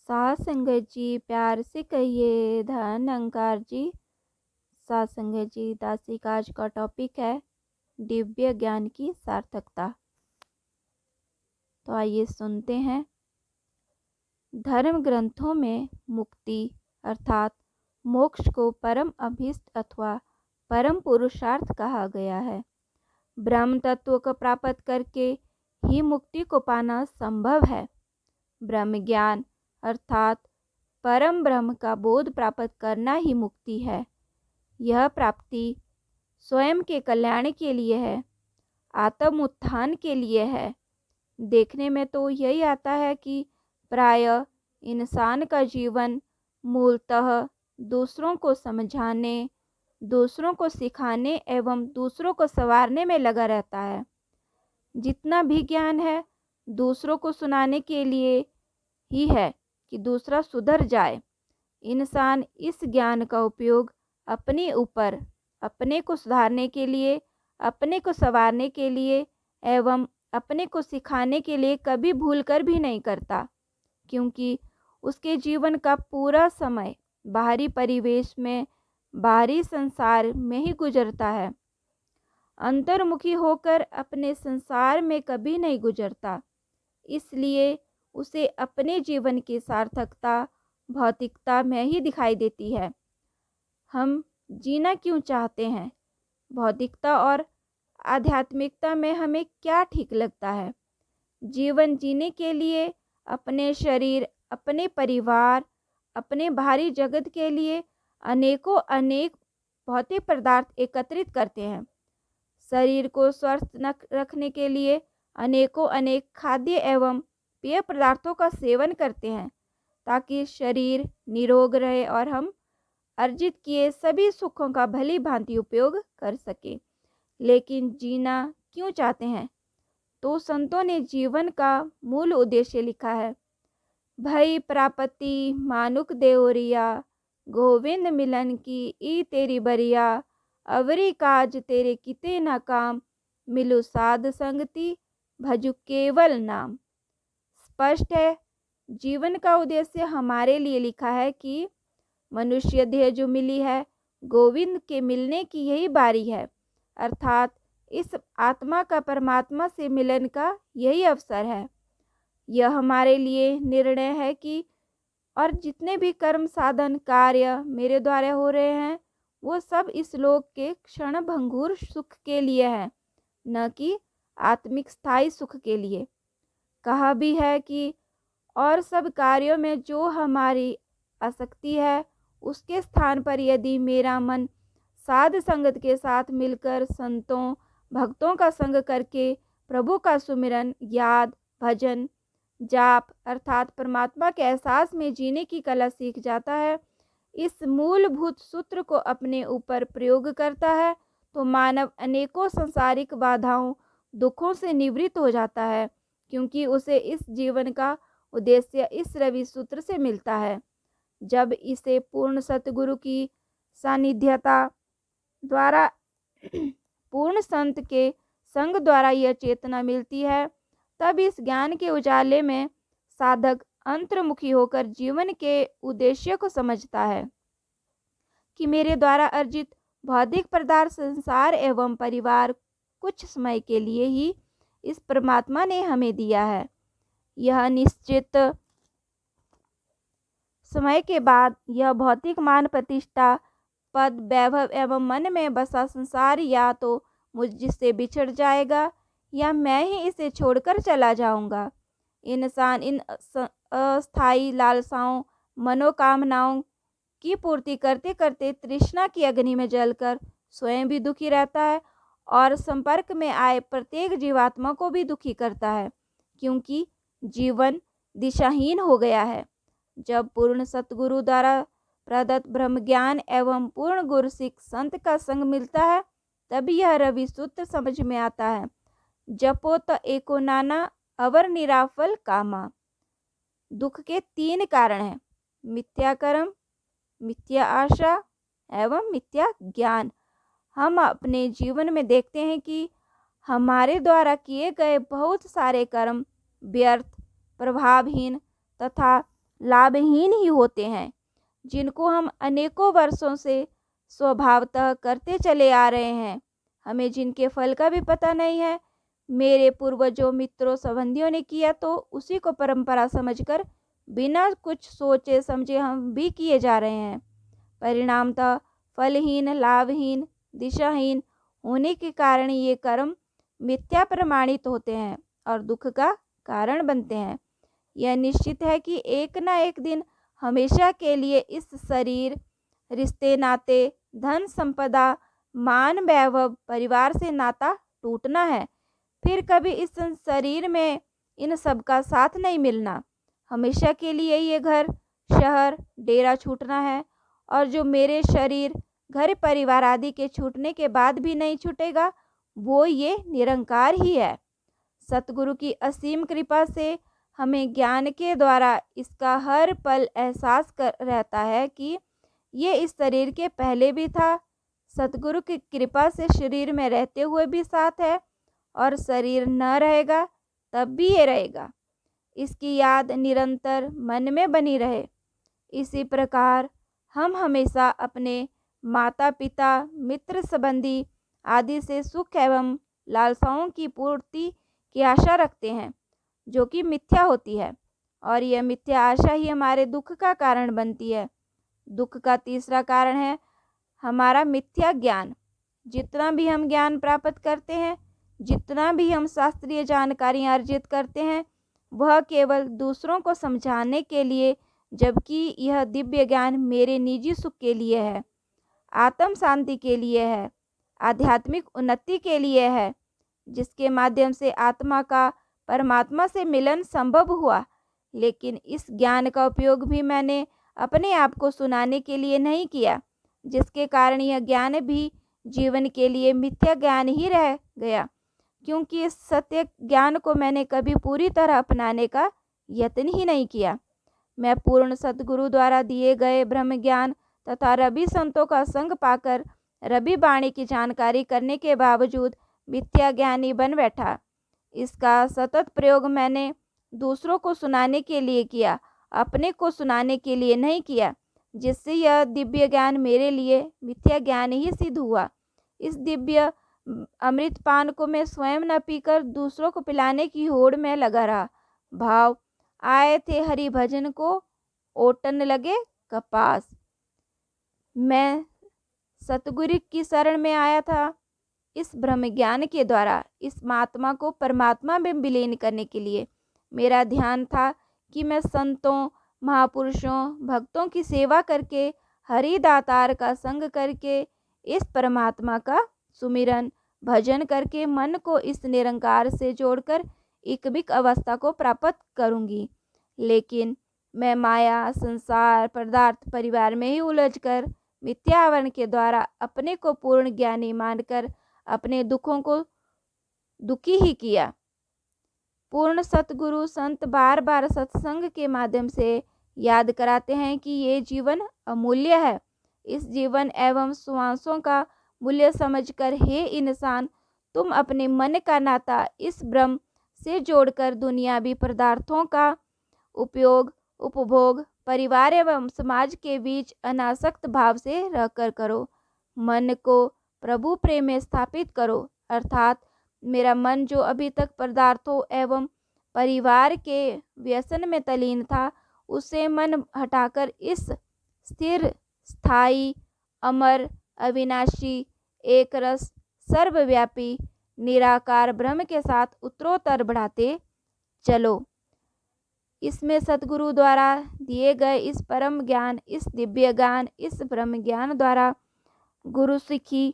सात संगत जी प्यार से कहिए धन अंकार जी। सात संगत जी दासी का आज का टॉपिक है दिव्य ज्ञान की सार्थकता। तो आइए सुनते हैं। धर्म ग्रंथों में मुक्ति अर्थात मोक्ष को परम अभीष्ट अथवा परम पुरुषार्थ कहा गया है। ब्रह्म तत्व को प्राप्त करके ही मुक्ति को पाना संभव है। ब्रह्म ज्ञान अर्थात परम ब्रह्म का बोध प्राप्त करना ही मुक्ति है। यह प्राप्ति स्वयं के कल्याण के लिए है, आत्म उत्थान के लिए है। देखने में तो यही आता है कि प्रायः इंसान का जीवन मूलतः दूसरों को समझाने, दूसरों को सिखाने एवं दूसरों को संवारने में लगा रहता है। जितना भी ज्ञान है दूसरों को सुनाने के लिए ही है कि दूसरा सुधर जाए। इंसान इस ज्ञान का उपयोग अपने ऊपर, अपने को सुधारने के लिए, अपने को संवारने के लिए एवं अपने को सिखाने के लिए कभी भूलकर भी नहीं करता, क्योंकि उसके जीवन का पूरा समय बाहरी परिवेश में, बाहरी संसार में ही गुजरता है। अंतर्मुखी होकर अपने संसार में कभी नहीं गुजरता। इसलिए उसे अपने जीवन की सार्थकता भौतिकता में ही दिखाई देती है। हम जीना क्यों चाहते हैं? भौतिकता और आध्यात्मिकता में हमें क्या ठीक लगता है? जीवन जीने के लिए अपने शरीर, अपने परिवार, अपने बाहरी जगत के लिए अनेकों अनेक भौतिक पदार्थ एकत्रित करते हैं। शरीर को स्वस्थ रखने के लिए अनेकों अनेक खाद्य एवं पेय पदार्थों का सेवन करते हैं ताकि शरीर निरोग रहे और हम अर्जित किए सभी सुखों का भली भांति उपयोग कर सके। लेकिन जीना क्यों चाहते हैं? तो संतों ने जीवन का मूल उद्देश्य लिखा है। भई प्रापति मानुक देवरिया, गोविंद मिलन की ई तेरी बरिया, अवरी काज तेरे किते न काम, मिलु साध संगति भजु केवल नाम। स्पष्ट है, जीवन का उद्देश्य हमारे लिए लिखा है कि मनुष्य देह जो मिली है गोविंद के मिलने की यही बारी है, अर्थात इस आत्मा का परमात्मा से मिलन का यही अवसर है। यह हमारे लिए निर्णय है कि और जितने भी कर्म साधन कार्य मेरे द्वारा हो रहे हैं वो सब इस लोक के क्षण भंगुर सुख के लिए है, न कि आत्मिक स्थायी सुख के लिए। कहा भी है कि और सब कार्यों में जो हमारी आसक्ति है उसके स्थान पर यदि मेरा मन साध संगत के साथ मिलकर संतों भक्तों का संग करके प्रभु का सुमिरन, याद, भजन, जाप अर्थात परमात्मा के एहसास में जीने की कला सीख जाता है, इस मूलभूत सूत्र को अपने ऊपर प्रयोग करता है, तो मानव अनेकों सांसारिक बाधाओं दुखों से निवृत्त हो जाता है, क्योंकि उसे इस जीवन का उद्देश्य इस रवि सूत्र से मिलता है। जब इसे पूर्ण सतगुरु की सानिध्यता द्वारा पूर्ण संत के संग द्वारा यह चेतना मिलती है, तब इस ज्ञान के उजाले में साधक अंतर्मुखी होकर जीवन के उद्देश्य को समझता है कि मेरे द्वारा अर्जित भौतिक पदार्थ, संसार एवं परिवार कुछ समय के लिए ही इस परमात्मा ने हमें दिया है। यह निश्चित समय के बाद यह भौतिक मान, प्रतिष्ठा, पद, वैभव एवं मन में बसा संसार या तो मुझसे बिछड़ जाएगा या मैं ही इसे छोड़कर चला जाऊंगा। इंसान इन अस्थायी लालसाओं, मनोकामनाओं की पूर्ति करते करते तृष्णा की अग्नि में जलकर स्वयं भी दुखी रहता है और संपर्क में आए प्रत्येक जीवात्मा को भी दुखी करता है, क्योंकि जीवन दिशाहीन हो गया है। जब पूर्ण सतगुरु द्वारा प्रदत्त ब्रह्म ज्ञान एवं पूर्ण गुरु सिख संत का संग मिलता है, तभी यह रवि सूत्र समझ में आता है। जपो तो एको नाना अवर निराफल कामा। दुख के तीन कारण हैं, मिथ्या कर्म, मिथ्या आशा एवं मिथ्या ज्ञान। हम अपने जीवन में देखते हैं कि हमारे द्वारा किए गए बहुत सारे कर्म व्यर्थ, प्रभावहीन तथा लाभहीन ही होते हैं, जिनको हम अनेकों वर्षों से स्वभावतः करते चले आ रहे हैं। हमें जिनके फल का भी पता नहीं है। मेरे पूर्वजों, मित्रों, संबंधियों ने किया तो उसी को परंपरा समझकर बिना कुछ सोचे समझे हम भी किए जा रहे हैं। परिणामतः फलहीन, लाभहीन, दिशाहीन होने के कारण ये कर्म मिथ्या प्रमाणित होते हैं और दुख का कारण बनते हैं। यह निश्चित है कि एक न एक दिन हमेशा के लिए इस शरीर, रिश्ते नाते, धन संपदा, मान वैभव, परिवार से नाता टूटना है। फिर कभी इस शरीर में इन सब का साथ नहीं मिलना। हमेशा के लिए ये घर, शहर, डेरा छूटना है। और जो मेरे शरीर, घर, परिवार आदि के छूटने के बाद भी नहीं छूटेगा, वो ये निरंकार ही है। सतगुरु की असीम कृपा से हमें ज्ञान के द्वारा इसका हर पल एहसास कर रहता है कि ये इस शरीर के पहले भी था, सतगुरु की कृपा से शरीर में रहते हुए भी साथ है, और शरीर न रहेगा तब भी ये रहेगा। इसकी याद निरंतर मन में बनी रहे। इसी प्रकार हम हमेशा अपने माता पिता, मित्र, संबंधी आदि से सुख एवं लालसाओं की पूर्ति की आशा रखते हैं, जो कि मिथ्या होती है, और यह मिथ्या आशा ही हमारे दुख का कारण बनती है। दुख का तीसरा कारण है हमारा मिथ्या ज्ञान। जितना भी हम ज्ञान प्राप्त करते हैं, जितना भी हम शास्त्रीय जानकारियाँ अर्जित करते हैं, वह केवल दूसरों को समझाने के लिए, जबकि यह दिव्य ज्ञान मेरे निजी सुख के लिए है, आत्म शांति के लिए है, आध्यात्मिक उन्नति के लिए है, जिसके माध्यम से आत्मा का परमात्मा से मिलन संभव हुआ। लेकिन इस ज्ञान का उपयोग भी मैंने अपने आप को सुनाने के लिए नहीं किया, जिसके कारण यह ज्ञान भी जीवन के लिए मिथ्या ज्ञान ही रह गया, क्योंकि इस सत्य ज्ञान को मैंने कभी पूरी तरह अपनाने का यत्न ही नहीं किया। मैं पूर्ण सतगुरु द्वारा दिए गए ब्रह्म ज्ञान तथा रवि संतों का संग पाकर रवि वाणी की जानकारी करने के बावजूद मिथ्या ज्ञानी बन बैठा। इसका सतत प्रयोग मैंने दूसरों को सुनाने के लिए किया, अपने को सुनाने के लिए नहीं किया, जिससे यह दिव्य ज्ञान मेरे लिए मिथ्या ज्ञान ही सिद्ध हुआ। इस दिव्य अमृतपान को मैं स्वयं न पीकर दूसरों को पिलाने की होड़ में लगा रहा। भाव आए थे हरि भजन को, ओटन लगे कपास। मैं सतगुरु की शरण में आया था इस ब्रह्म ज्ञान के द्वारा, इस महात्मा को परमात्मा में विलीन करने के लिए। मेरा ध्यान था कि मैं संतों, महापुरुषों, भक्तों की सेवा करके, हरि दातार का संग करके, इस परमात्मा का सुमिरन भजन करके मन को इस निरंकार से जोड़कर इकबिक अवस्था को प्राप्त करूंगी। लेकिन मैं माया, संसार, पदार्थ, परिवार में ही उलझकर मिथ्या आवरण के द्वारा अपने को पूर्ण ज्ञानी मानकर अपने दुखों को दुखी ही किया। पूर्ण सतगुरु संत बार बार सत्संग के माध्यम से याद कराते हैं कि ये जीवन अमूल्य है। इस जीवन एवं श्वासों का मूल्य समझकर हे इंसान, तुम अपने मन का नाता इस ब्रह्म से जोड़कर दुनियावी पदार्थों का उपयोग, उपभोग, परिवार एवं समाज के बीच अनासक्त भाव से रहकर करो। मन को प्रभु प्रेम में स्थापित करो, अर्थात मेरा मन जो अभी तक पदार्थों एवं परिवार के व्यसन में तल्लीन था, उसे मन हटाकर इस स्थिर, स्थायी, अमर, अविनाशी, एक रस, सर्वव्यापी, निराकार ब्रह्म के साथ उत्तरोत्तर बढ़ाते चलो। इसमें सतगुरु द्वारा दिए गए इस परम ज्ञान, इस दिव्य ज्ञान, इस ब्रह्म ज्ञान द्वारा गुरु सिखी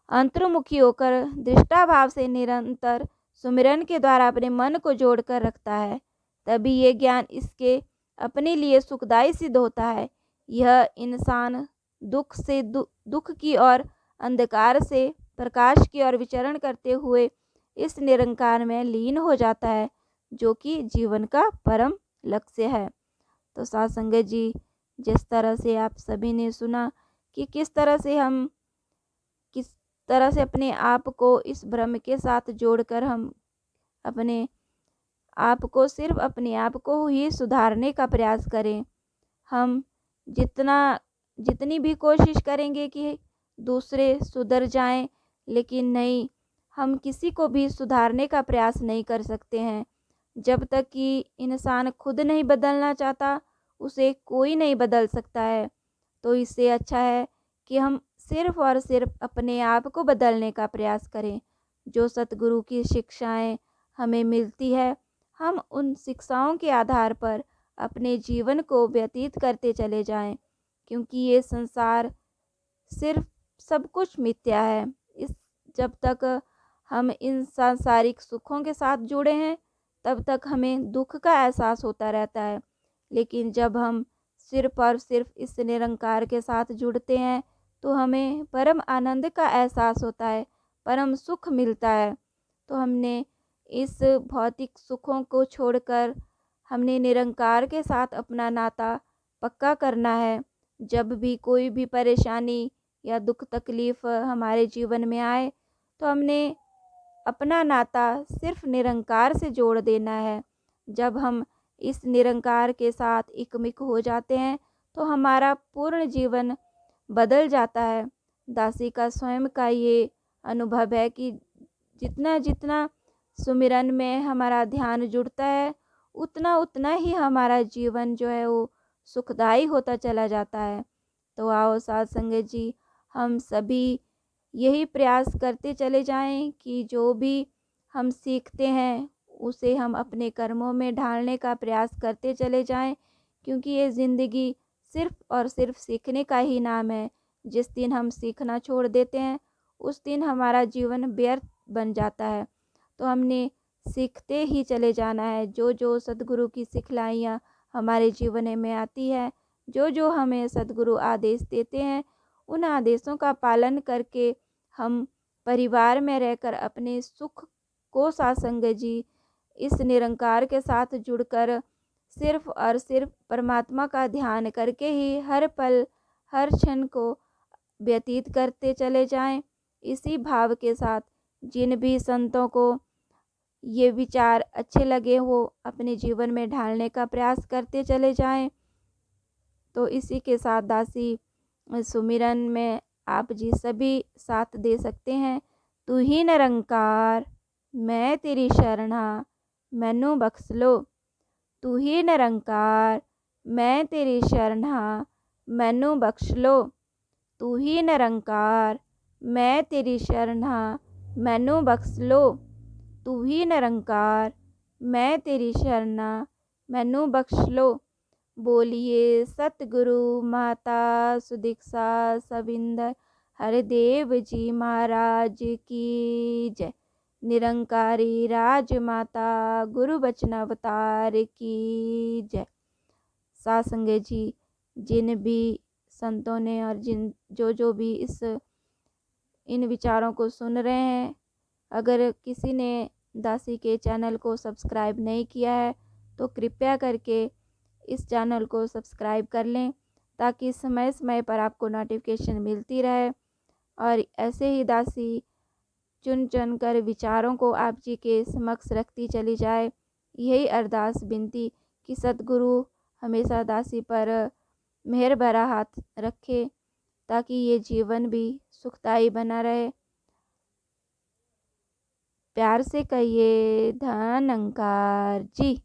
अंतर्मुखी होकर दृष्टाभाव से निरंतर सुमिरन के द्वारा अपने मन को जोड़कर रखता है, तभी ये ज्ञान इसके अपने लिए सुखदायी सिद्ध होता है। यह इंसान दुख से दुख की ओर, अंधकार से प्रकाश की ओर विचरण करते हुए इस निरंकार में लीन हो जाता है, जो कि जीवन का परम लक्ष्य है। तो साथ संगत जी, जिस तरह से आप सभी ने सुना कि किस तरह से अपने आप को इस ब्रह्म के साथ जोड़कर हम अपने आपको सिर्फ अपने आप को ही सुधारने का प्रयास करें। हम जितनी भी कोशिश करेंगे कि दूसरे सुधर जाएं, लेकिन नहीं, हम किसी को भी सुधारने का प्रयास नहीं कर सकते हैं। जब तक कि इंसान खुद नहीं बदलना चाहता, उसे कोई नहीं बदल सकता है। तो इससे अच्छा है कि हम सिर्फ और सिर्फ अपने आप को बदलने का प्रयास करें। जो सतगुरु की शिक्षाएं हमें मिलती है, हम उन शिक्षाओं के आधार पर अपने जीवन को व्यतीत करते चले जाएं, क्योंकि ये संसार सिर्फ सब कुछ मिथ्या है। इस जब तक हम इन सांसारिक सुखों के साथ जुड़े हैं, तब तक हमें दुख का एहसास होता रहता है। लेकिन जब हम सिर्फ और सिर्फ इस निरंकार के साथ जुड़ते हैं, तो हमें परम आनंद का एहसास होता है, परम सुख मिलता है। तो हमने इस भौतिक सुखों को छोड़कर हमने निरंकार के साथ अपना नाता पक्का करना है। जब भी कोई भी परेशानी या दुख तकलीफ हमारे जीवन में आए, तो हमने अपना नाता सिर्फ निरंकार से जोड़ देना है। जब हम इस निरंकार के साथ एकमिक हो जाते हैं, तो हमारा पूर्ण जीवन बदल जाता है। दासी का स्वयं का ये अनुभव है कि जितना जितना सुमिरन में हमारा ध्यान जुड़ता है, उतना उतना ही हमारा जीवन जो है वो सुखदायी होता चला जाता है। तो आओ साथ संगत जी, हम सभी यही प्रयास करते चले जाएं कि जो भी हम सीखते हैं उसे हम अपने कर्मों में ढालने का प्रयास करते चले जाएं, क्योंकि ये ज़िंदगी सिर्फ और सिर्फ सीखने का ही नाम है। जिस दिन हम सीखना छोड़ देते हैं, उस दिन हमारा जीवन व्यर्थ बन जाता है। तो हमने सीखते ही चले जाना है। जो जो सद्गुरु की सिखलाइयाँ हमारे जीवन में आती है, जो जो हमें सद्गुरु आदेश देते हैं, उन आदेशों का पालन करके हम परिवार में रहकर अपने सुख को सासंग जी इस निरंकार के साथ जुड़कर सिर्फ और सिर्फ परमात्मा का ध्यान करके ही हर पल हर क्षण को व्यतीत करते चले जाएं। इसी भाव के साथ जिन भी संतों को ये विचार अच्छे लगे हो, अपने जीवन में ढालने का प्रयास करते चले जाएं। तो इसी के साथ दासी सुमिरन में आप जी सभी साथ दे सकते हैं। तू ही निरंकार मैं तेरी शरणा मैनू बख्श लो। तू ही निरंकार मैं तेरी शरणा मैनू बख्श लो। तू ही निरंकार मैं तेरी शरणा मैनू बख्श लो। तू ही निरंकार मैं तेरी शरणा मैनू बख्श लो। बोलिए सतगुरु माता सुदीक्षा सविंदर हरदेव जी महाराज की जय। निरंकारी राजमाता गुरु बचन अवतार की जय। साथ संगत जी, जिन भी संतों ने और जो भी इन विचारों को सुन रहे हैं, अगर किसी ने दासी के चैनल को सब्सक्राइब नहीं किया है, तो कृपया करके इस चैनल को सब्सक्राइब कर लें, ताकि समय समय पर आपको नोटिफिकेशन मिलती रहे। और ऐसे ही दासी चुन चुन कर विचारों को आप जी के समक्ष रखती चली जाए। यही अरदास विनती कि सतगुरु हमेशा दासी पर मेहर भरा हाथ रखे, ताकि ये जीवन भी सुखदायी बना रहे। प्यार से कहिए धन्यंकार जी।